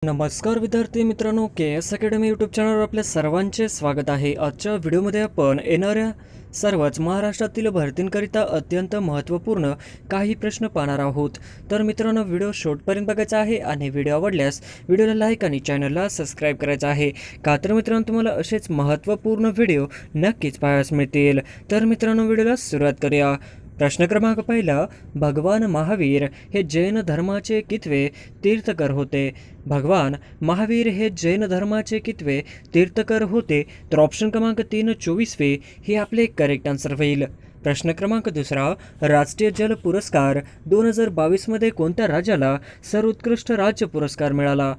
नमस्कार विद्यार्थी मित्रांनो, के एस अकॅडमी यूट्यूब चॅनलवर आपल्या सर्वांचे स्वागत आहे। आजच्या व्हिडिओमध्ये आपण येणाऱ्या सर्वच महाराष्ट्रातील भरतींकरिता अत्यंत महत्त्वपूर्ण काही प्रश्न पाहणार आहोत। तर मित्रांनो, व्हिडिओ शेवटपर्यंत बघायचा आहे आणि व्हिडिओ आवडल्यास व्हिडिओला लाईक आणि चॅनलला सबस्क्राईब करायचं आहे, का तर मित्रांनो तुम्हाला असेच महत्त्वपूर्ण व्हिडिओ नक्कीच पाहायला मिळतील। तर मित्रांनो, व्हिडिओला सुरुवात करूया। प्रश्न क्रमांक पहिला, भगवान महावीर हे जैन धर्माचे कितवे तीर्थकर होते? भगवान महावीर हे जैन धर्माचे कितवे तीर्थकर होते? तर ऑप्शन क्रमांक 3 24वे हे आपले करेक्ट आन्सर होईल। प्रश्न क्रमांक दुसरा, राष्ट्रीय जल पुरस्कार 2022 मध्ये कोणत्या राज्याला सर्वोत्कृष्ट राज्य पुरस्कार मिळाला?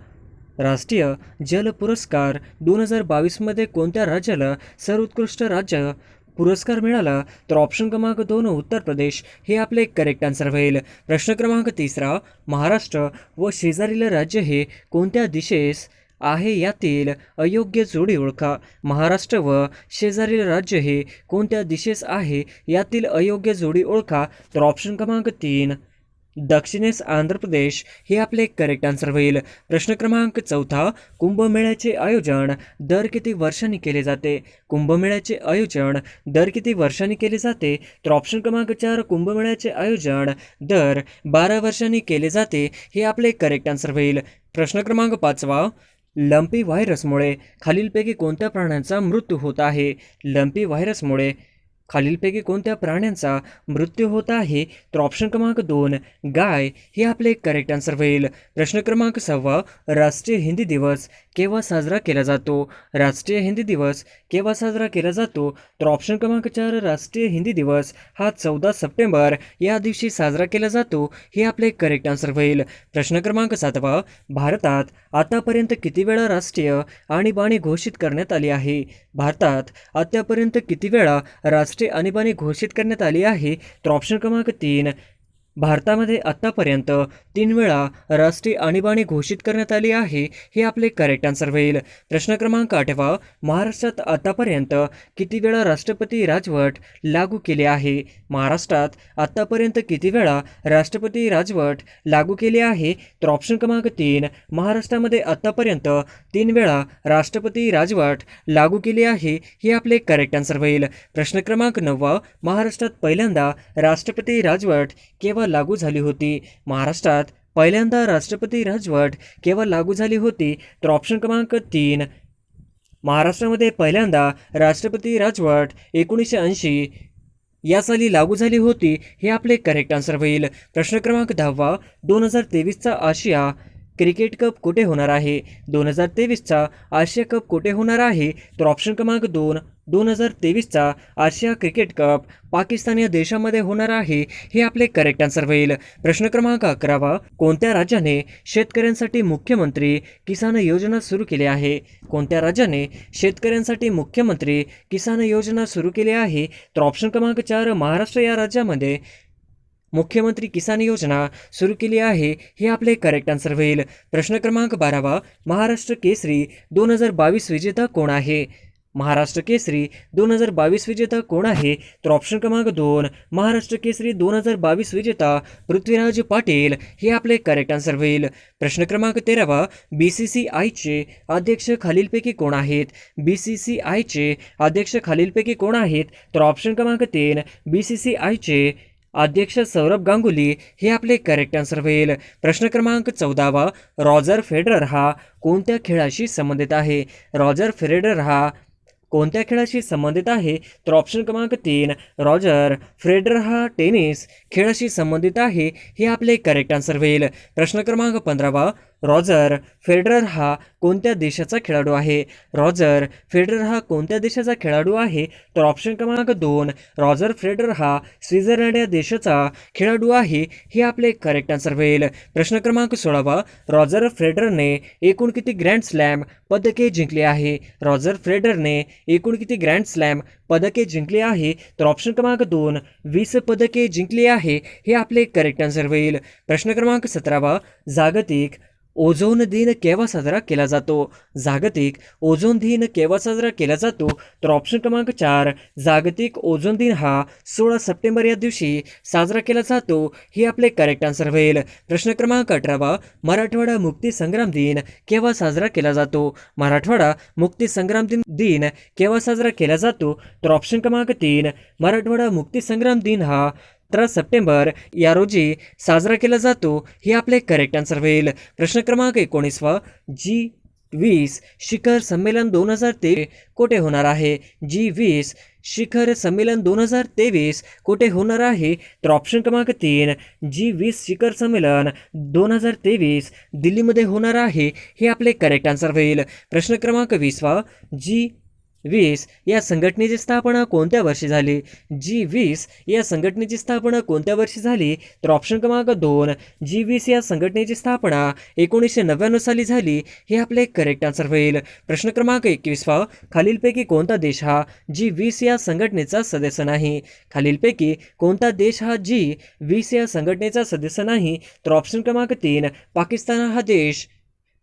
राष्ट्रीय जल पुरस्कार 2022 मध्ये कोणत्या राज्याला सर्वोत्कृष्ट राज्य पुरस्कार मिळाला? तर ऑप्शन क्रमांक 2 उत्तर प्रदेश हे आपले करेक्ट आन्सर होईल। प्रश्न क्रमांक तिसरा, महाराष्ट्र व शेजारील राज्य हे कोणत्या दिशेस आहे यातील अयोग्य जोडी ओळखा। महाराष्ट्र व शेजारील राज्य हे कोणत्या दिशेस आहे यातील अयोग्य जोडी ओळखा। तर ऑप्शन क्रमांक 3 दक्षिणेस आंध्र प्रदेश हे आपले करेक्ट आन्सर होईल। प्रश्न क्रमांक चौथा, कुंभमेळ्याचे आयोजन दर किती वर्षांनी केले जाते? कुंभमेळ्याचे आयोजन दर किती वर्षांनी केले जाते? तर ऑप्शन क्रमांक 4 कुंभमेळ्याचे आयोजन दर 12 वर्षांनी केले जाते हे आपले करेक्ट आन्सर होईल। प्रश्न क्रमांक 5, लंपी व्हायरसमुळे खालीलपैकी कोणत्या प्राण्यांचा मृत्यू होत आहे? लंपी व्हायरसमुळे खालीलपैकी कोणत्या प्राण्यांचा मृत्यू होत आहे? तर ऑप्शन क्रमांक 2 गाय हे आपले करेक्ट आन्सर होईल। प्रश्न क्रमांक 6, राष्ट्रीय हिंदी दिवस केव्हा साजरा केला जातो? राष्ट्रीय हिंदी दिवस केव्हा साजरा केला जातो? तर ऑप्शन क्रमांक 4 राष्ट्रीय हिंदी दिवस हा 14 सप्टेंबर या दिवशी साजरा केला जातो हे आपले करेक्ट आन्सर होईल। प्रश्न क्रमांक 7, भारतात आतापर्यंत किती वेळा राष्ट्रीय आणीबाणी घोषित करण्यात आली आहे? भारतात आतापर्यंत किती वेळा राष्ट्रीय आणीबाणी घोषित करण्यात आली आहे? तर ऑप्शन क्रमांक 3 भारतामध्ये आत्तापर्यंत 3 वेळा राष्ट्रीय आणीबाणी घोषित करण्यात आली आहे हे आपले करेक्ट आन्सर होईल। प्रश्न क्रमांक 8, महाराष्ट्रात आतापर्यंत किती वेळा राष्ट्रपती राजवट लागू केले आहे? महाराष्ट्रात आतापर्यंत किती वेळा राष्ट्रपती राजवट लागू केली आहे? तर ऑप्शन क्रमांक 3 महाराष्ट्रामध्ये आतापर्यंत 3 वेळा राष्ट्रपती राजवट लागू केली आहे हे आपले करेक्ट आन्सर होईल। प्रश्न क्रमांक 9, महाराष्ट्रात पहिल्यांदा राष्ट्रपती राजवट केव्हा लागू झाली होती? महाराष्ट्रात पहिल्यांदा राष्ट्रपती राजवट केव्हा लागू झाली होती? तर ऑप्शन क्रमांक 3 महाराष्ट्रामध्ये पहिल्यांदा राष्ट्रपती राजवट 1980 या साली लागू झाली होती हे आपले करेक्ट आन्सर होईल। प्रश्न क्रमांक 10, 2023चा आशिया क्रिकेट कप कुठे होणार आहे? 2023चा आशिया कप कुठे होणार आहे? तर ऑप्शन क्रमांक 2 2023चा आशिया क्रिकेट कप पाकिस्तान या देशामध्ये होणार आहे हे आपले करेक्ट आन्सर होईल। प्रश्न क्रमांक 11, कोणत्या राज्याने शेतकऱ्यांसाठी मुख्यमंत्री किसान योजना सुरू केली आहे? कोणत्या राज्याने शेतकऱ्यांसाठी मुख्यमंत्री किसान योजना सुरू केली आहे? तर ऑप्शन क्रमांक 4 महाराष्ट्र या राज्यामध्ये मुख्यमंत्री किसान योजना सुरू केली आहे हे आपले करेक्ट आन्सर होईल। प्रश्न क्रमांक 12, महाराष्ट्र केसरी 2022 विजेता कोण आहे? महाराष्ट्र केसरी 2022 विजेता कोण आहे? तर ऑप्शन क्रमांक 2 महाराष्ट्र केसरी 2022 विजेता पृथ्वीराज पाटील हे आपले करेक्ट आन्सर होईल। प्रश्न क्रमांक 13, BCCIचे अध्यक्ष खालीलपैकी कोण आहेत? BCCIचे अध्यक्ष खालीलपैकी कोण आहेत? तर ऑप्शन क्रमांक 3 BCCIचे अध्यक्ष सौरभ गांगुली हे आपले करेक्ट आन्सर होईल। प्रश्न क्रमांक 14, रॉजर फेडरर हा कोणत्या खेळाशी संबंधित आहे? रॉजर फेडरर हा कोणत्या खेळाशी संबंधित आहे? तर ऑप्शन क्रमांक 3 रॉजर फेडरर हा टेनिस खेळाशी संबंधित आहे हे आपले करेक्ट आन्सर होईल। प्रश्न क्रमांक 15, रॉजर फेडरर हा कोणत्या देशाचा खेळाडू आहे? रॉजर फेडरर हा कोणत्या देशाचा खेळाडू आहे? तर ऑप्शन क्रमांक 2 रॉजर फेडरर हा स्वित्झर्लंड या देशाचा खेळाडू आहे हे आपले करेक्ट आन्सर होईल। प्रश्न क्रमांक 16, रॉजर फेडररने एकूण किती ग्रँड स्लॅम पदके जिंकली आहे? रॉजर फेडररने एकूण किती ग्रँड स्लॅम पदके जिंकली आहे? तर ऑप्शन क्रमांक 2 20 पदके जिंकली आहे हे आपले करेक्ट आन्सर होईल। प्रश्न क्रमांक 17, जागतिक ओझोन दिन केव्हा साजरा केला जातो? जागतिक ओझोन दिन केव्हा साजरा केला जातो? तर ऑप्शन क्रमांक 4, जागतिक ओझोन दिन हा 16 सप्टेंबर या दिवशी साजरा केला जातो. हे आपले करेक्ट आन्सर होईल. प्रश्न क्रमांक 18, मराठवाडा मुक्ती संग्राम दिन केव्हा साजरा केला जातो? मराठवाडा मुक्ती संग्राम दिन केव्हा साजरा केला जातो? तर ऑप्शन क्रमांक 3, मराठवाडा मुक्ती संग्राम दिन हा 17 सप्टेंबर या रोजी साजरा केला जातो. हे आपले करेक्ट आन्सर होईल. प्रश्न क्रमांक 19, G20 शिखर संमेलन 2023 कुठे होणार आहे? G20 शिखर संमेलन 2023 कुठे होणार आहे? तर ऑप्शन क्रमांक 3, G20 शिखर संमेलन 2023 दिल्लीमध्ये होणार आहे. हे आपले करेक्ट आन्सर होईल. प्रश्न क्रमांक 20, G20 या संघटनेची स्थापना कोणत्या वर्षी झाली? G20 या संघटनेची स्थापना कोणत्या वर्षी झाली? तर ऑप्शन क्रमांक 2, G20 या संघटनेची स्थापना 1999 साली झाली. हे आपले करेक्ट आन्सर होईल. प्रश्न क्रमांक 21, खालीलपैकी कोणता देश हा G20 या संघटनेचा सदस्य नाही? खालीलपैकी कोणता देश हा G20 या संघटनेचा सदस्य नाही? तर ऑप्शन क्रमांक 3, पाकिस्तान हा देश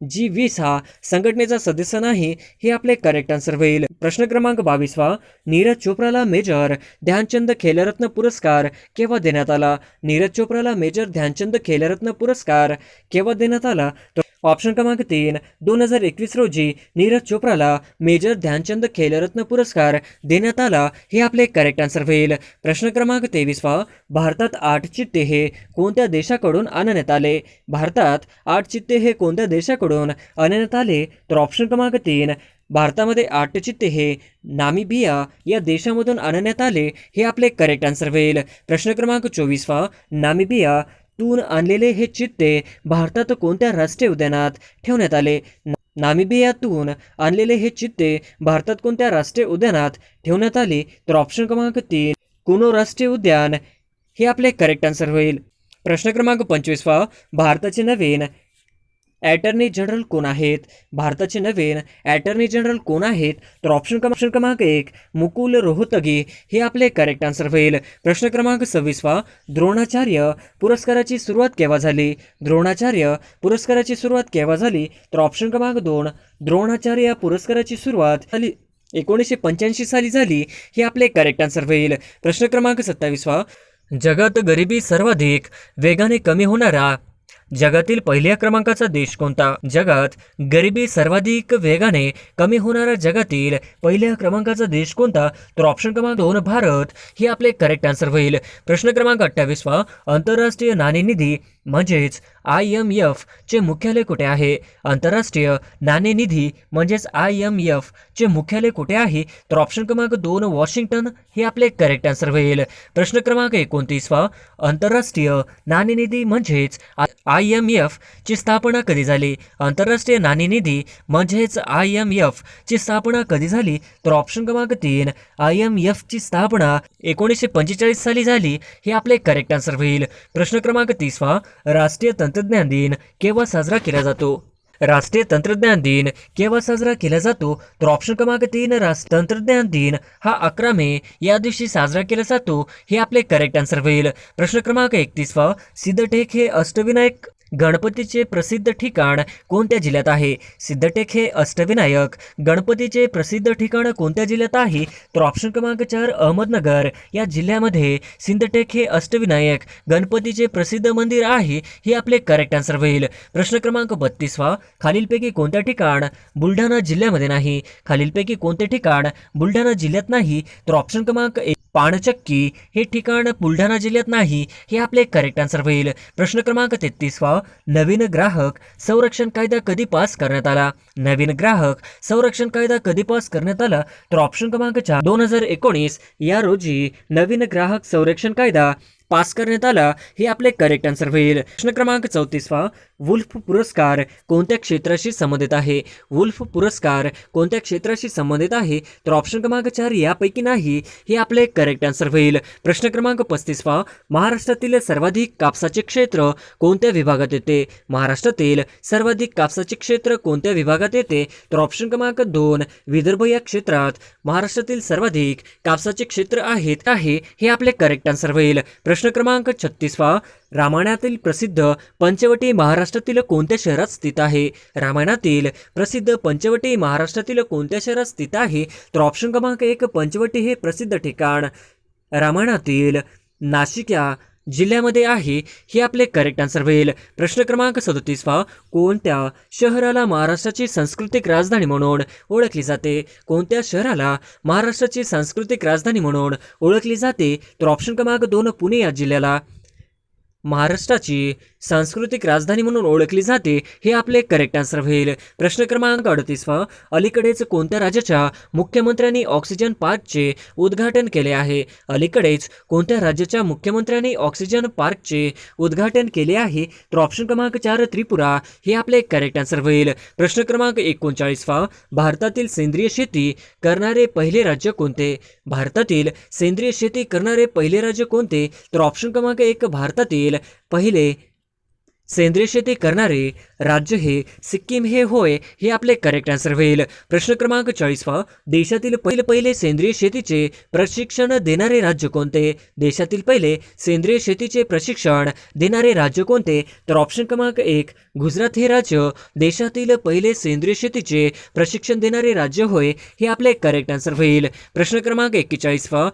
G20 हा संघटनेचा सदस्य नाही. हे आपले करेक्ट आन्सर होईल. प्रश्न क्रमांक 22, नीरज चोप्राला मेजर ध्यानचंद खेलरत्न पुरस्कार केव्हा देण्यात आला? नीरज चोप्राला मेजर ध्यानचंद खेलरत्न पुरस्कार केव्हा देण्यात आला? तर ऑप्शन क्रमांक 3, 2021 रोजी नीरज चोप्राला मेजर ध्यानचंद खेलरत्न पुरस्कार देण्यात आला. हे आपले करेक्ट आन्सर होईल. प्रश्न क्रमांक 23, भारतात 8 चित्ते हे कोणत्या देशाकडून आणण्यात आले? भारतात 8 चित्ते हे कोणत्या देशाकडून आणण्यात आले? तर ऑप्शन क्रमांक 3, भारतामध्ये 8 चित्ते हे नामिबिया या देशामधून आणण्यात आले. हे आपले करेक्ट आन्सर होईल. प्रश्न क्रमांक 24, नामिबिया तून आणलेले हे चित्ते भारतात कोणत्या राष्ट्रीय उद्यानात ठेवण्यात आले? नामिबियातून आणलेले हे चित्ते भारतात कोणत्या राष्ट्रीय उद्यानात ठेवण्यात आले? तर ऑप्शन क्रमांक 3, कुनो राष्ट्रीय उद्यान. हे आपले करेक्ट आन्सर होईल. प्रश्न क्रमांक 25, भारताचे नवीन अटर्नी जनरल कोण आहेत? भारताचे नवीन अटर्नी जनरल कोण आहेत? तर ऑप्शन क्रमांक 1, मुकुल रोहतगी. हे आपले करेक्ट आन्सर होईल. प्रश्न क्रमांक 26, द्रोणाचार्य पुरस्काराची सुरुवात केव्हा झाली? द्रोणाचार्य पुरस्काराची सुरुवात केव्हा झाली? तर ऑप्शन क्रमांक 2, द्रोणाचार्य पुरस्काराची सुरुवात झाली 1985 साली झाली. हे आपले करेक्ट आन्सर होईल. प्रश्न क्रमांक 27, जगात गरिबी सर्वाधिक वेगाने कमी होणारा जगातील पहिल्या क्रमांकाचा देश कोणता? जगात गरिबी सर्वाधिक वेगाने कमी होणारा जगातील पहिल्या क्रमांकाचा देश कोणता? तर ऑप्शन क्रमांक 2, भारत. हे आपले करेक्ट आन्सर होईल. प्रश्न क्रमांक 28, आंतरराष्ट्रीय नाणेनिधी म्हणजेच IMF चे मुख्यालय कुठे आहे? आंतरराष्ट्रीय नाणेनिधी म्हणजेच IMF चे मुख्यालय कुठे आहे? तर ऑप्शन क्रमांक 2, वॉशिंग्टन. हे आपले करेक्ट आन्सर होईल. प्रश्न क्रमांक 29, आंतरराष्ट्रीय नाणेनिधी म्हणजेच IMF ची स्थापना कधी झाली? आंतरराष्ट्रीय नाणेनिधी म्हणजेच IMF ची स्थापना कधी झाली? तर ऑप्शन क्रमांक 3, IMF ची स्थापना 1945 साली झाली. हे आपले करेक्ट आन्सर होईल. प्रश्न क्रमांक 30, राष्ट्रीय तंत्रज्ञान दिन केव्हा साजरा केला जातो? राष्ट्रीय तंत्रज्ञान दिन केव्हा साजरा केला जातो? तर ऑप्शन क्रमांक 3, राष्ट्रीय तंत्रज्ञान दिन हा 11 मे या दिवशी साजरा केला जातो. हे आपले करेक्ट आन्सर होईल. प्रश्न क्रमांक 31, सिद्धटेक हे अष्टविनायक गणपतीचे प्रसिद्ध ठिकाण कोणत्या जिल्ह्यात आहे? सिद्धटेक हे अष्टविनायक गणपतीचे प्रसिद्ध ठिकाण कोणत्या जिल्ह्यात आहे? तर ऑप्शन क्रमांक 4, अहमदनगर या जिल्ह्यामध्ये सिद्धटेक हे अष्टविनायक गणपतीचे प्रसिद्ध मंदिर आहे. हे आपले करेक्ट आन्सर होईल. प्रश्न क्रमांक 32, खालीलपैकी कोणत्या ठिकाण बुलढाणा जिल्ह्यामध्ये नाही? खालीलपैकी कोणते ठिकाण बुलढाणा जिल्ह्यात नाही? तर ऑप्शन क्रमांक 1, पाणचक्की हे ठिकाण बुलढाणा जिल्ह्यात नाही. हे आपले करेक्ट आन्सर होईल. प्रश्न क्रमांक 33, नवीन ग्राहक संरक्षण कायदा कधी पास करण्यात आला? नवीन ग्राहक संरक्षण कायदा कधी पास करण्यात आला? तर ऑप्शन क्रमांक 4, 2019 या रोजी नवीन ग्राहक संरक्षण कायदा पास करण्यात आला. हे आपले करेक्ट आन्सर होईल. प्रश्न क्रमांक 34, वुल्फ पुरस्कार कोणत्या क्षेत्राशी संबंधित आहे? वुल्फ पुरस्कार कोणत्या क्षेत्राशी संबंधित आहे? तर ऑप्शन क्रमांक 4, यापैकी नाही. हे आपले करेक्ट आन्सर होईल. प्रश्न क्रमांक 35, महाराष्ट्रातील सर्वाधिक कापसाचे क्षेत्र कोणत्या विभागात येते? महाराष्ट्रातील सर्वाधिक कापसाचे क्षेत्र कोणत्या विभागात येते? तर ऑप्शन क्रमांक 2, विदर्भ या क्षेत्रात महाराष्ट्रातील सर्वाधिक कापसाचे क्षेत्र आहे. हे आपले करेक्ट आन्सर होईल. प्रश्न प्रश्न क्रमांक 36 रामायणातील प्रसिद्ध पंचवटी महाराष्ट्रातील कोणत्या शहरात स्थित आहे? रामायणातील प्रसिद्ध पंचवटी महाराष्ट्रातील कोणत्या शहरात स्थित आहे? तर ऑप्शन क्रमांक 1 पंचवटी हे प्रसिद्ध ठिकाण रामायणातील नाशिक या जिल्ह्यामध्ये आहे. हे आपले करेक्ट आन्सर होईल. प्रश्न क्रमांक 37 कोणत्या शहराला महाराष्ट्राची सांस्कृतिक राजधानी म्हणून ओळखली जाते? कोणत्या शहराला महाराष्ट्राची सांस्कृतिक राजधानी म्हणून ओळखली जाते? तर ऑप्शन क्रमांक 2 पुणे या जिल्ह्याला महाराष्ट्राची सांस्कृतिक राजधानी म्हणून ओळखली जाते. हे आपले करेक्ट आन्सर होईल. प्रश्न क्रमांक 38 अलीकडेच कोणत्या राज्याच्या मुख्यमंत्र्यांनी ऑक्सिजन पार्कचे उद्घाटन केले आहे? अलीकडेच कोणत्या राज्याच्या मुख्यमंत्र्यांनी ऑक्सिजन पार्कचे उद्घाटन केले आहे? तर ऑप्शन क्रमांक 4 त्रिपुरा हे आपले करेक्ट आन्सर होईल. प्रश्न क्रमांक 39 भारतातील सेंद्रिय शेती करणारे पहिले राज्य कोणते? भारतातील सेंद्रिय शेती करणारे पहिले राज्य कोणते? तर ऑप्शन क्रमांक 1 भारतातील पहिले सेंद्रिय शेती करणारे राज्य हे सिक्कीम हे होय. हे आपले करेक्ट आन्सर होईल. प्रश्न क्रमांक 40 देशातील पहिले सेंद्रिय शेतीचे प्रशिक्षण देणारे राज्य कोणते? देशातील पहिले सेंद्रिय शेतीचे प्रशिक्षण देणारे राज्य कोणते? तर ऑप्शन क्रमांक 1 गुजरात हे राज्य देशातील पहिले सेंद्रिय शेतीचे प्रशिक्षण देणारे राज्य होय. हे आपले करेक्ट आन्सर होईल. प्रश्न क्रमांक 41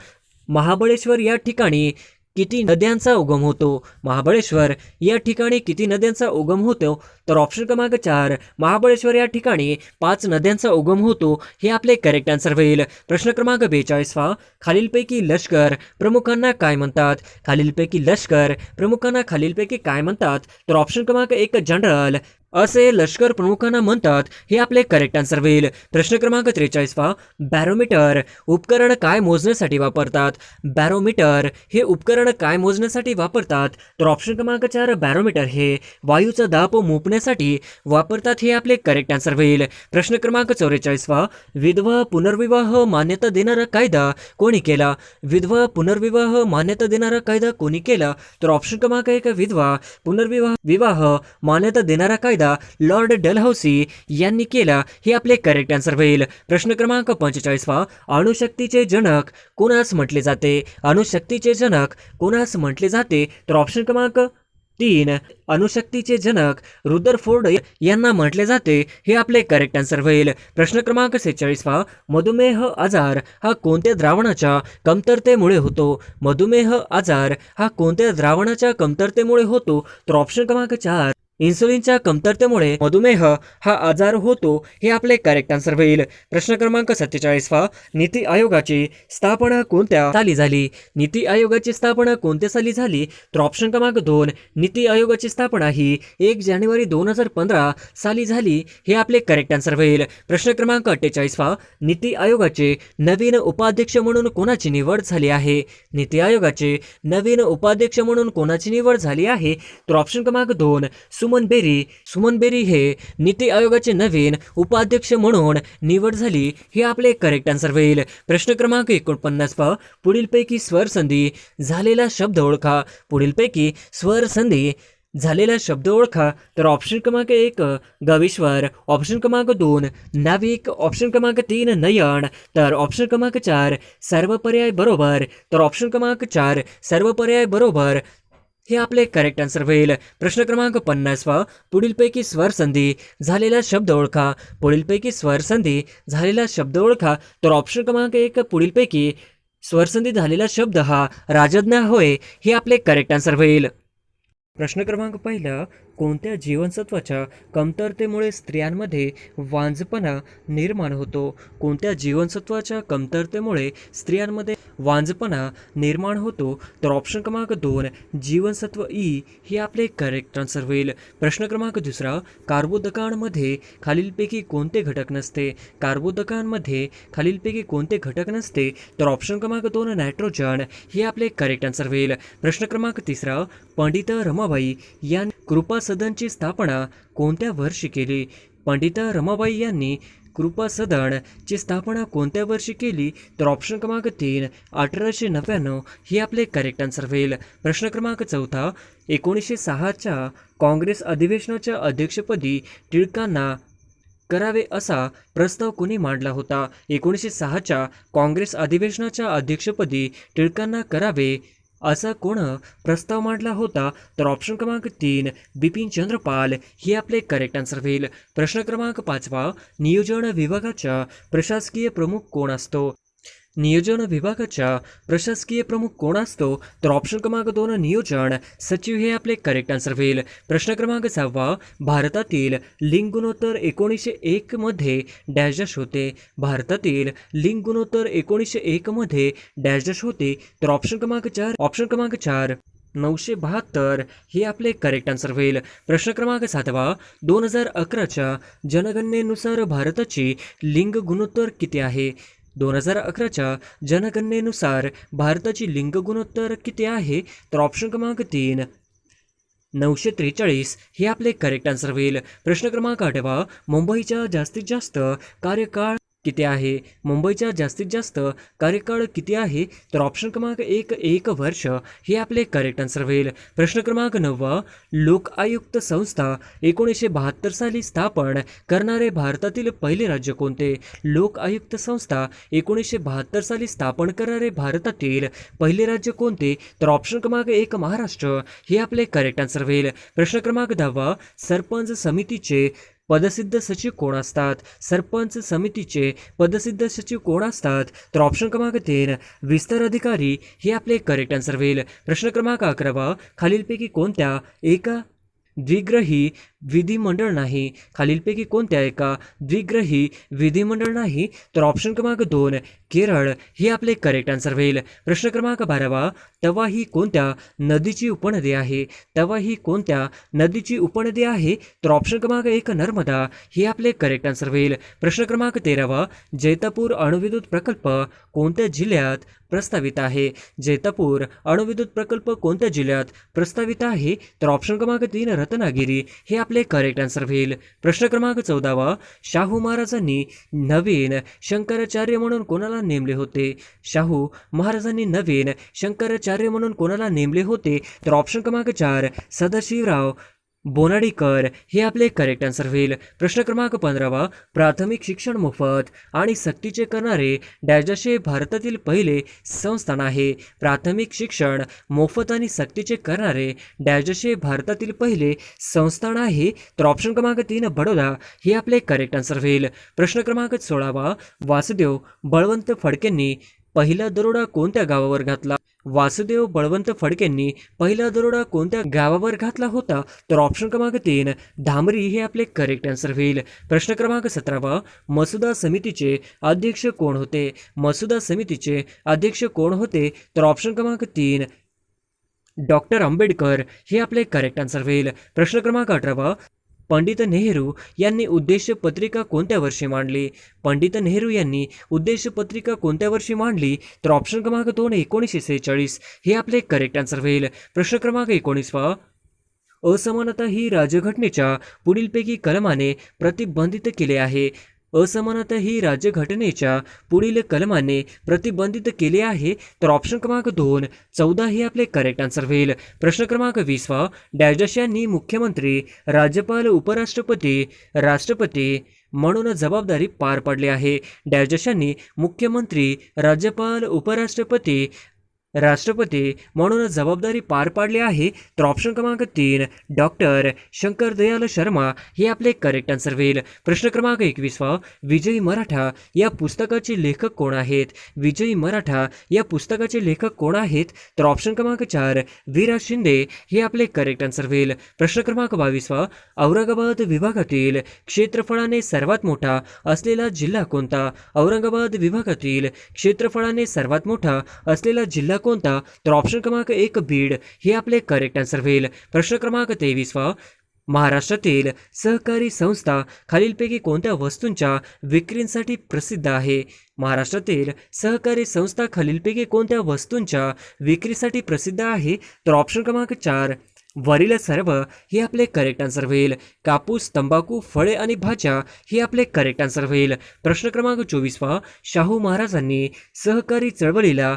महाबळेश्वर या ठिकाणी किती नद्यांचा उगम होतो? महाबळेश्वर या ठिकाणी किती नद्यांचा उगम होतो? तर ऑप्शन क्रमांक 4 महाबळेश्वर या ठिकाणी 5 नद्यांचा उगम होतो. हे आपले करेक्ट आन्सर होईल. प्रश्न क्रमांक 42 खालीलपैकी लष्कर प्रमुखांना काय म्हणतात? खालीलपैकी लष्कर प्रमुखांना खालीलपैकी काय म्हणतात? तर ऑप्शन क्रमांक 1 जनरल असे लष्कर प्रमुखांना म्हणतात. हे आपले करेक्ट आन्सर होईल. प्रश्न क्रमांक 43 बॅरोमीटर उपकरण काय मोजण्यासाठी वापरतात? बॅरोमीटर हे उपकरण काय मोजण्यासाठी वापरतात? तर ऑप्शन क्रमांक 4 बॅरोमीटर हे वायूचा दाब मोजण्यासाठी वापरतात. हे आपले करेक्ट आन्सर होईल. प्रश्न क्रमांक 44 विधवा पुनर्विवाह मान्यता देणारा कायदा कोणी केला? विधवा पुनर्विवाह मान्यता देणारा कायदा कोणी केला? तर ऑप्शन क्रमांक 1 विधवा पुनर्विवाह मान्यता देणारा कायदा लॉर्ड डलहौसी यांनी केला. हे आपले करेक्ट आन्सर होईल. प्रश्न क्रमांक 45 अणुशक्तीचे जनक कोणास म्हटले जाते? अणुशक्तीचे जनक कोणास म्हटले जाते? तर ऑप्शन क्रमांक 3 अणुशक्तीचे जनक रुदरफोर्ड यांना म्हटले जाते. हे आपले करेक्ट आन्सर होईल. प्रश्न क्रमांक 46 मधुमेह आजार हा कोणत्या द्रावणाच्या कमतरतेमुळे होतो? मधुमेह आजार हा कोणत्या द्रावणाच्या कमतरतेमुळे होतो? तर ऑप्शन क्रमांक 4 इन्सुलिनच्या कमतरतेमुळे मधुमेह हा आजार होतो. हे आपले करेक्ट आन्सर होईल. प्रश्न क्रमांक 47 नीती आयोगाची स्थापना कोणत्या साली झाली? नीती आयोगाची स्थापना कोणत्या साली झाली? तर ऑप्शन क्रमांक 2 नीती आयोगाची स्थापना ही 1 जानेवारी 2015 साली झाली. हे आपले करेक्ट आन्सर होईल. प्रश्न क्रमांक 48 नीती आयोगाचे नवीन उपाध्यक्ष म्हणून कोणाची निवड झाली आहे? नीती आयोगाचे नवीन उपाध्यक्ष म्हणून कोणाची निवड झाली आहे? तर ऑप्शन क्रमांक 2 सुमन बेरी हे नीती आयोगाचे नवीन उपाध्यक्ष म्हणून निवड झाली. हे आपले करेक्ट आन्सर होईल. प्रश्न क्रमांक 49 पुढीलपैकी स्वर संधी झालेला शब्द ओळखा. पुढीलपैकी स्वर संधी झालेला शब्द ओळखा. तर ऑप्शन क्रमांक 1 गविश्वर, ऑप्शन क्रमांक 2 नाविक, ऑप्शन क्रमांक 3 नयन, तर ऑप्शन क्रमांक 4 सर्व पर्याय बरोबर. तर ऑप्शन क्रमांक 4 सर्व पर्याय बरोबर हे आपले करेक्ट आन्सर होईल. प्रश्न क्रमांक 50 पुढीलपैकी स्वर संधी झालेला शब्द ओळखा. पुढीलपैकी स्वर संधी झालेला शब्द ओळखा. तर ऑप्शन क्रमांक 1 पुढीलपैकी स्वरसंधी झालेला शब्द हा राजज्ञा होय. हे आपले करेक्ट आन्सर होईल. प्रश्न क्रमांक 1 कोणत्या जीवनसत्वाच्या कमतरतेमुळे स्त्रियांमध्ये वांझपणा निर्माण होतो? कोणत्या जीवनसत्वाच्या कमतरतेमुळे स्त्रियांमध्ये वांझपणा निर्माण होतो? तर ऑप्शन क्रमांक 2 जीवनसत्व ई हे आपले करेक्ट आन्सर होईल. प्रश्न क्रमांक 2 कार्बोदकांमध्ये खालीलपैकी कोणते घटक नसते? कार्बोदकांमध्ये खालीलपैकी कोणते घटक नसते? तर ऑप्शन क्रमांक 2 नायट्रोजन हे आपले करेक्ट आन्सर होईल. प्रश्न क्रमांक 3 पंडित रमाबाई यांनी कृपा सदनची स्थापना कोणत्या वर्षी केली? पंडित रमाबाई यांनी कृपा सदनची स्थापना कोणत्या वर्षी केली? तर ऑप्शन क्रमांक 3 1899 हे आपले करेक्ट आन्सर होईल. प्रश्न क्रमांक 4 1906च्या काँग्रेस अधिवेशनाच्या अध्यक्षपदी टिळकांना करावे असा प्रस्ताव कोणी मांडला होता? 1906च्या काँग्रेस अधिवेशनाच्या अध्यक्षपदी टिळकांना करावे असा कोण प्रस्ताव मांडला होता? तर ऑप्शन क्रमांक 3 बिपिन चंद्रपाल हे आपले करेक्ट आन्सर होईल. प्रश्न क्रमांक 5 नियोजन विभागाचा प्रशासकीय प्रमुख कोण असतो? नियोजन विभागाचा प्रशासकीय प्रमुख कोण असतो? तर ऑप्शन क्रमांक 2 नियोजन सचिव हे आपले करेक्ट आन्सर होईल. प्रश्न क्रमांक 6 भारतातील लिंग गुणोत्तर 1901 मध्ये डॅश डॅश होते. भारतातील लिंग गुणोत्तर 1901 मध्ये डॅश डॅश होते. तर ऑप्शन क्रमांक 4 972 हे आपले करेक्ट आन्सर होईल. प्रश्न क्रमांक 7 2011च्या जनगणनेनुसार भारताची लिंग गुणोत्तर किती आहे? 2011च्या जनगणनेनुसार भारताची लिंग गुणोत्तर किती आहे? तर ऑप्शन क्रमांक 3 943 हे आपले करेक्ट आन्सर होईल. प्रश्न क्रमांक 8 मुंबईचा जास्तीत जास्त कार्यकाळ किती आहे? मुंबईचा जास्तीत जास्त कार्यकाळ किती आहे? तर ऑप्शन क्रमांक 1 वर्ष हे आपले करेक्ट आन्सर होईल. प्रश्न क्रमांक 9 लोक आयुक्त संस्था 1972 साली स्थापन करणारे भारतातील पहिले राज्य कोणते? लोक आयुक्त संस्था 1972 साली स्थापन करणारे भारतातील पहिले राज्य कोणते? तर ऑप्शन क्रमांक 1 महाराष्ट्र हे आपले करेक्ट आन्सर होईल. प्रश्न क्रमांक 10 सरपंच समितीचे पदसिद्ध सचिव कोण असतात? सरपंच समितीचे पदसिद्ध सचिव कोण असतात? तर ऑप्शन क्रमांक 3 विस्तार अधिकारी हे आपले करेक्ट आन्सर होईल. प्रश्न क्रमांक 11 खालीलपैकी कोणत्या एका द्विग्रही विधिमंडळ नाही? खालीलपैकी कोणत्या एका द्विग्रही विधिमंडळ नाही? तर ऑप्शन क्रमांक 2 केरळ हे आपले करेक्ट आन्सर होईल. प्रश्न क्रमांक 12 तवा ही कोणत्या नदीची उपनदी आहे? तवा ही कोणत्या नदीची उपनदी आहे? तर ऑप्शन क्रमांक 1 नर्मदा हे आपले करेक्ट आन्सर होईल. प्रश्न क्रमांक 13 जैतापूर अणुविद्युत प्रकल्प कोणत्या जिल्ह्यात प्रस्तावित आहे? जैतापूर अणुविद्युत प्रकल्प कोणत्या जिल्ह्यात प्रस्तावित आहे? तर ऑप्शन क्रमांक 3 रत्नागिरी हे आपले करेक्ट आन्सर होईल. प्रश्न क्रमांक 14 शाहू महाराजांनी नवीन शंकराचार्य म्हणून कोणाला नेमले होते? शाहू महाराजांनी नवीन शंकराचार्य म्हणून कोणाला नेमले होते? तर ऑप्शन क्रमांक 4 सदाशिवराव बोनाडीकर हे आपले करेक्ट आन्सर होईल. प्रश्न क्रमांक 15 प्राथमिक शिक्षण मोफत आणि सक्तीचे करणारे डॅश हे भारतातील पहिले संस्थान आहे. प्राथमिक शिक्षण मोफत आणि सक्तीचे करणारे डॅश हे भारतातील पहिले संस्थान आहे. तर ऑप्शन क्रमांक 3 बडोदा हे आपले करेक्ट आन्सर होईल. प्रश्न क्रमांक 16 वासुदेव बळवंत फडकेंनी पहिला दरोडा कोणत्या गावावर घातला? वासुदेव बळवंत फडकेंनी पहिला दरोडा कोणत्या गावावर घातला होता? तर ऑप्शन क्रमांक 3 धामरी हे आपले करेक्ट आन्सर होईल. प्रश्न क्रमांक 17 मसुदा समितीचे अध्यक्ष कोण होते? मसुदा समितीचे अध्यक्ष कोण होते? तर ऑप्शन क्रमांक 3 डॉक्टर आंबेडकर हे आपले करेक्ट आन्सर होईल. प्रश्न क्रमांक 18 पंडित नेहरू यांनी उद्देश पत्रिका कोणत्या वर्षी मांडली? पंडित नेहरू यांनी उद्देश पत्रिका कोणत्या वर्षी मांडली? तर ऑप्शन क्रमांक 2 1946 हे आपले करेक्ट आन्सर होईल. प्रश्न क्रमांक 19 असमानता ही राज्यघटनेच्या पुढीलपैकी कलमाने प्रतिबंधित केले आहे. असमानता ही राज्यघटनेच्या पुढील कलमाने प्रतिबंधित केले आहे. तर ऑप्शन क्रमांक 2 14 हे आपले करेक्ट आन्सर होईल. प्रश्न क्रमांक 20 डॅश यांनी मुख्यमंत्री राज्यपाल उपराष्ट्रपती राष्ट्रपती म्हणून जबाबदारी पार पाडली आहे. डॅश यांनी मुख्यमंत्री राज्यपाल उपराष्ट्रपती राष्ट्रपती म्हणून जबाबदारी पार पाडली आहे. तर ऑप्शन क्रमांक 3 डॉक्टर शंकर दयाल शर्मा हे आपले करेक्ट आन्सर होईल. प्रश्न क्रमांक 21 विजयी मराठा या पुस्तकाचे लेखक कोण आहेत? विजयी मराठा या पुस्तकाचे लेखक कोण आहेत? तर ऑप्शन क्रमांक 4 वीरा शिंदे हे आपले करेक्ट आन्सर होईल. प्रश्न क्रमांक 22 औरंगाबाद विभागातील क्षेत्रफळाने सर्वात मोठा असलेला जिल्हा कोणता? औरंगाबाद विभागातील क्षेत्रफळाने सर्वात मोठा असलेला जिल्हा कोणता? तर ऑप्शन क्रमांक 1 बीड हे आपले करेक्ट आन्सर होईल. प्रश्न क्रमांक 23 महाराष्ट्रातील सहकारी संस्था खालीलपैकी कोणत्या वस्तूंच्या विक्रीसाठी प्रसिद्ध आहे? महाराष्ट्रातील सहकारी संस्था खालीलपैकी कोणत्या वस्तूंच्या विक्रीसाठी प्रसिद्ध आहे? तर ऑप्शन क्रमांक 4 वरील सर्व हे आपले करेक्ट आन्सर होईल. कापूस, तंबाखू, फळे आणि भाज्या हे आपले करेक्ट आन्सर होईल. प्रश्न क्रमांक 24 शाहू महाराजांनी सहकारी चळवळीला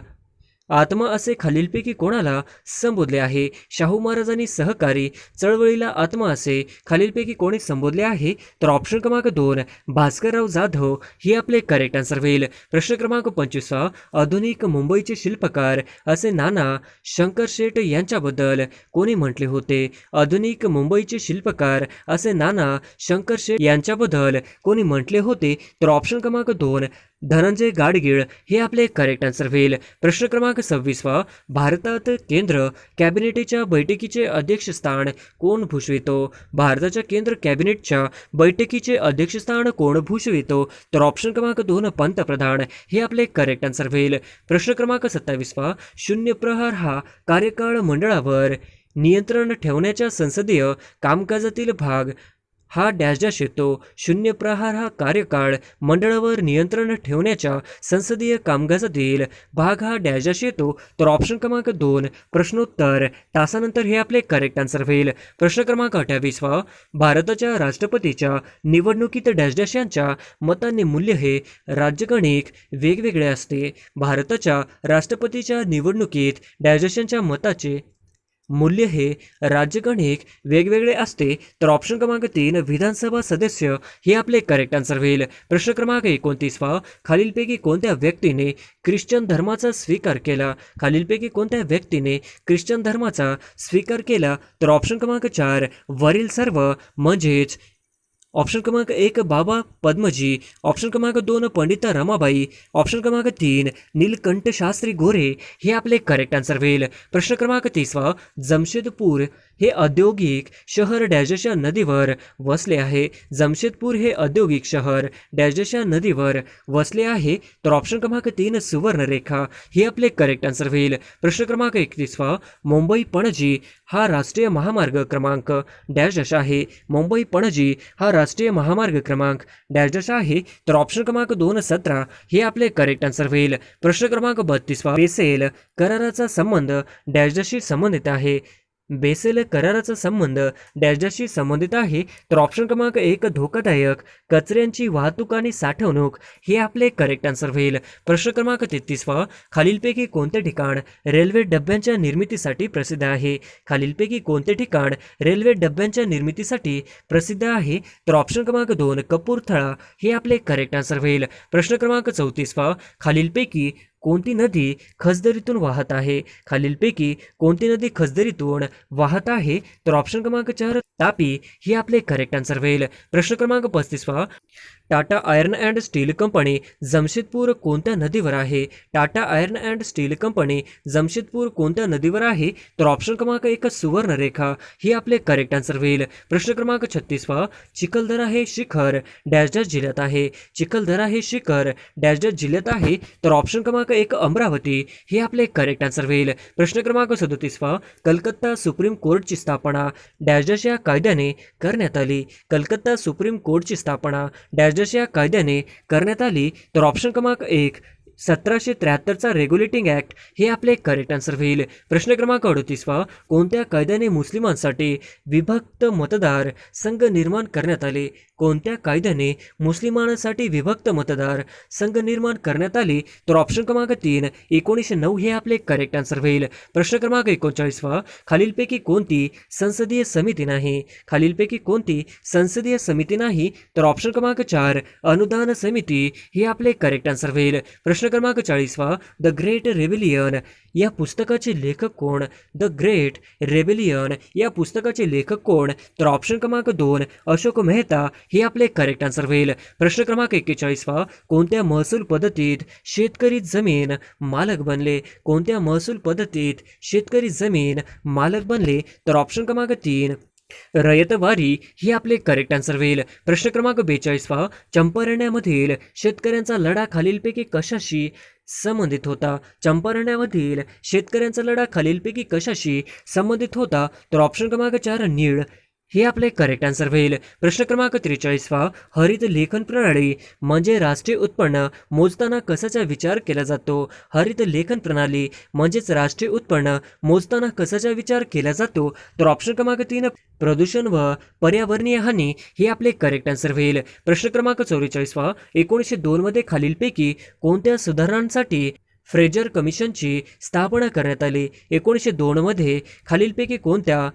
आत्मा असे खालीलपैकी कोणाला संबोधले आहे? शाहू महाराजांनी सहकारी चळवळीला आत्मा असे खालीलपैकी कोणी संबोधले आहे? तर ऑप्शन क्रमांक 2 भास्करराव जाधव ही आपले करेक्ट आन्सर होईल. प्रश्न क्रमांक 25 आधुनिक मुंबईचे शिल्पकार असे नाना शंकरशेठ यांच्याबद्दल कोणी म्हटले होते? आधुनिक मुंबईचे शिल्पकार असे नाना शंकरशेठ यांच्याबद्दल कोणी म्हटले होते? तर ऑप्शन क्रमांक 2 धनंजय गाडगीळ हे आपले करेक्ट आन्सर होईल. प्रश्न क्रमांक 26 भारतात केंद्र कॅबिनेटच्या बैठकीचे अध्यक्षस्थान कोण भूषवितो? भारताच्या केंद्र कॅबिनेटच्या बैठकीचे अध्यक्षस्थान कोण भूषवितो? तर ऑप्शन क्रमांक 2 पंतप्रधान हे आपले करेक्ट आन्सर होईल. प्रश्न क्रमांक 27 शून्य प्रहार हा कार्यकाळ मंडळावर नियंत्रण ठेवण्याच्या संसदीय कामकाजातील भाग हा डॅश डॅश येतो. शून्य प्रहार हा कार्यकाळ मंडळावर नियंत्रण ठेवण्याच्या संसदीय कामकाजातील भाग हा डॅश डॅश येतो. तर ऑप्शन क्रमांक 2 प्रश्नोत्तर तासानंतर हे आपले करेक्ट आन्सर होईल. प्रश्न क्रमांक 28 भारताच्या राष्ट्रपतीच्या निवडणुकीत डॅश डॅश यांच्या मतांनी मूल्य हे राज्यगणिक वेगवेगळे असते. भारताच्या राष्ट्रपतीच्या निवडणुकीत डॅश डॅश यांच्या मताचे मूल्य हे राज्यगणिक वेगवेगळे असते. तर ऑप्शन क्रमांक 3 विधानसभा सदस्य हे आपले करेक्ट आन्सर होईल. प्रश्न क्रमांक 29 खालीलपैकी कोणत्या व्यक्तीने ख्रिश्चन धर्माचा स्वीकार केला? खालीलपैकी कोणत्या व्यक्तीने ख्रिश्चन धर्माचा स्वीकार केला? तर ऑप्शन क्रमांक 4 वरील सर्व म्हणजेच ऑप्शन क्रमांक 1 बाबा पद्मजी, ऑप्शन क्रमांक 2 पंडिता रमाबाई, ऑप्शन क्रमांक 3 नीलकंठ शास्त्री गोरे हे आपले करेक्ट आन्सर होईल. प्रश्न क्रमांक 30 जमशेदपूर हे औद्योगिक शहर डॅशच्या नदीवर वसले आहे. जमशेदपूर हे औद्योगिक शहर डॅशच्या नदीवर वसले आहे. तर ऑप्शन क्रमांक 3 सुवर्णरेखा हे आपले करेक्ट आन्सर होईल. प्रश्न क्रमांक 31 मुंबई पणजी हा राष्ट्रीय महामार्ग क्रमांक डॅश डॅश आहे. मुंबई पणजी हा राष्ट्रीय महामार्ग क्रमांक डॅश डॅश आहे. तर ऑप्शन क्रमांक 2 17 हे आपले करेक्ट आन्सर होईल. प्रश्न क्रमांक 32 बेसेल कराराचा संबंध डॅश डॅशशी संबंधित आहे. बेसेल कराराचा संबंध डॅश डॅशशी संबंधित आहे. तर ऑप्शन क्रमांक 1 धोकादायक कचऱ्यांची वाहतूक आणि साठवणूक हे आपले करेक्ट आन्सर होईल. प्रश्न क्रमांक 33 खालीलपैकी कोणते ठिकाण रेल्वे डब्यांच्या निर्मितीसाठी प्रसिद्ध आहे? खालीलपैकी कोणते ठिकाण रेल्वे डब्यांच्या निर्मितीसाठी प्रसिद्ध आहे? तर ऑप्शन क्रमांक 2 कपूरथळा हे आपले करेक्ट आन्सर होईल. प्रश्न क्रमांक 34 खालीलपैकी कोणती नदी खसदरीतून वाहत आहे? खालीलपैकी कोणती नदी खसदरीतून वाहत आहे? तर ऑप्शन क्रमांक 4 तापी ही आपले करेक्ट आन्सर होईल. प्रश्न क्रमांक 35 Tata iron and still company Jamshedpur कोणत्या नदीवर आहे? Tata iron and still company Jamshedpur कोणत्या नदीवर आहे? तर ऑप्शन क्रमांक 1 सुवर्णरेखा ही आपले करेक्ट आन्सर होईल. प्रश्न क्रमांक 36 चिखलदरा हे शिखर डॅश डॅश जिल्ह्यात आहे. चिखलदरा हे शिखर डॅश डॅश जिल्ह्यात आहे. तर ऑप्शन क्रमांक 1 अमरावती हे आपले करेक्ट आन्सर होईल. प्रश्न क्रमांक 37 कलकत्ता सुप्रीम कोर्टची स्थापना डॅश डॅश या कायद्याने करण्यात आली. कलकत्ता सुप्रीम कोर्टची स्थापना डॅश डॅश या कायद्याने करण्यात आली. तर ऑप्शन क्रमांक 1 1773चा रेग्युलेटिंग ॲक्ट हे आपले करेक्ट आन्सर होईल. प्रश्न क्रमांक 38 कोणत्या कायद्याने मुस्लिमांसाठी विभक्त मतदार संघ निर्माण करण्यात आले? कोणत्या कायद्याने मुस्लिमांसाठी विभक्त मतदार संघ निर्माण करण्यात आले? तर ऑप्शन क्रमांक 3 1909 हे आपले करेक्ट आन्सर होईल. प्रश्न क्रमांक 39 खालीलपैकी कोणती संसदीय समिती नाही? खालीलपैकी कोणती संसदीय समिती नाही? तर ऑप्शन क्रमांक 4 अनुदान समिती हे आपले करेक्ट आन्सर होईल. प्रश्न क्रमांक 40 द ग्रेट रेबिलियन या पुस्तकाचे लेखक कोण? द ग्रेट रेबिलियन या पुस्तकाचे लेखक कोण? तर ऑप्शन क्रमांक 2 अशोक मेहता हे आपले करेक्ट आन्सर होईल. प्रश्न क्रमांक 41 कोणत्या महसूल पद्धतीत शेतकरी जमीन मालक बनले? कोणत्या महसूल पद्धतीत शेतकरी जमीन मालक बनले? तर ऑप्शन क्रमांक 3 रयतवारी ही आपले करेक्ट आन्सर होईल. प्रश्न क्रमांक 42 चंपारण्यामधील शेतकऱ्यांचा लढा खालीलपैकी कशाशी संबंधित होता? चंपारण्यामधील शेतकऱ्यांचा लढा खालीलपैकी कशाशी संबंधित होता? तर ऑप्शन क्रमांक 4 नीळ हे आपले करेक्ट आन्सर होईल. प्रश्न क्रमांक 43 हरित लेखन प्रणाली म्हणजे राष्ट्रीय उत्पन्न मोजताना कशाचा विचार केला जातो? हरित लेखन प्रणाली म्हणजेच राष्ट्रीय उत्पन्न मोजताना कशाचा विचार केला जातो? तर ऑप्शन क्रमांक 3 प्रदूषण व पर्यावरणीय हानी हे आपले करेक्ट आन्सर होईल. प्रश्न क्रमांक 44 1902 मध्ये खालीलपैकी कोणत्या सुधारणांसाठी फ्रेजर कमिशनची स्थापना करण्यात आली? 1902 मध्ये खालीलपैकी कोणत्या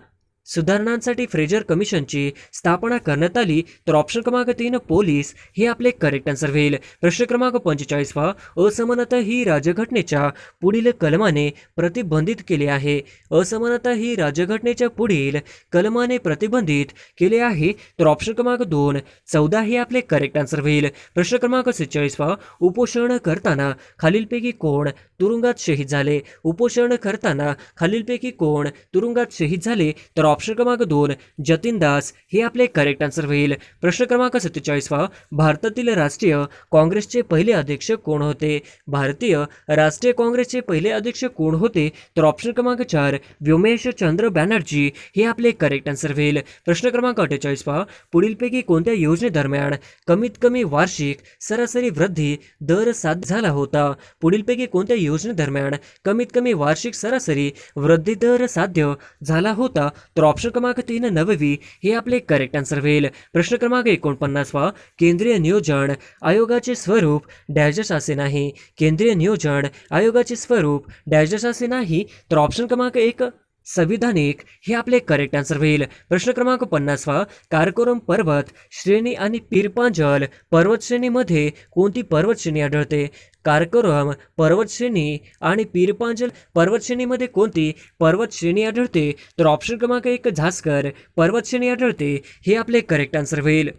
सुधारणांसाठी फ्रेजर कमिशनची स्थापना करण्यात आली? तर ऑप्शन क्रमांक 3 पोलीस हे आपले करेक्ट आन्सर होईल. प्रश्न क्रमांक 45 असमानता ही राज्यघटनेच्या पुढील कलमाने प्रतिबंधित केली आहे? असमानता ही राज्यघटनेच्या पुढील कलमाने प्रतिबंधित केले आहे? तर ऑप्शन क्रमांक 2 14 हे आपले करेक्ट आन्सर होईल. प्रश्न क्रमांक 46 उपोषण करताना खालीलपैकी कोण तुरुंगात शहीद झाले? उपोषण करताना खालीलपैकी कोण तुरुंगात शहीद झाले? तर ऑप्शन क्रमांक 2 जतीन दास हे आपले करेक्ट आन्सर होईल. प्रश्न क्रमांक 47 भारतातील राष्ट्रीय काँग्रेसचे पहिले अध्यक्ष कोण होते? भारतीय राष्ट्रीय काँग्रेसचे पहिले अध्यक्ष कोण होते? तर ऑप्शन क्रमांक 4 व्योमेश चंद्र बॅनर्जी हे आपले करेक्ट आन्सर होईल. प्रश्न क्रमांक 48 पुढीलपैकी कोणत्या योजनेदरम्यान कमीत कमी वार्षिक सरासरी वृद्धी दर साध्य झाला होता? पुढीलपैकी कोणत्या योजनेदरम्यान कमीत कमी वार्षिक सरासरी वृद्धी दर साध्य झाला होता? तर ऑप्शन क्रमांक 3 9वी हे आपले करेक्ट आन्सर होईल. प्रश्न क्रमांक 49 केंद्रीय नियोजन आयोगाचे स्वरूप डॅश असे नाही? केंद्रीय नियोजन आयोगाचे स्वरूप डॅश असे नाही? तर ऑप्शन क्रमांक 1 संविधानिक हे आपले करेक्ट आन्सर होईल. प्रश्न क्रमांक 50 काराकोरम पर्वत श्रेणी आणि पीरपांजल पर्वत श्रेणीमध्ये कोणती पर्वत श्रेणी आढळते? काराकोरम पर्वत श्रेणी आणि पीरपांजल पर्वत श्रेणीमध्ये कोणती पर्वत श्रेणी आढळते? तर ऑप्शन क्रमांक 1 झास्कर पर्वत श्रेणी आढळते हे आपले करेक्ट आन्सर होईल.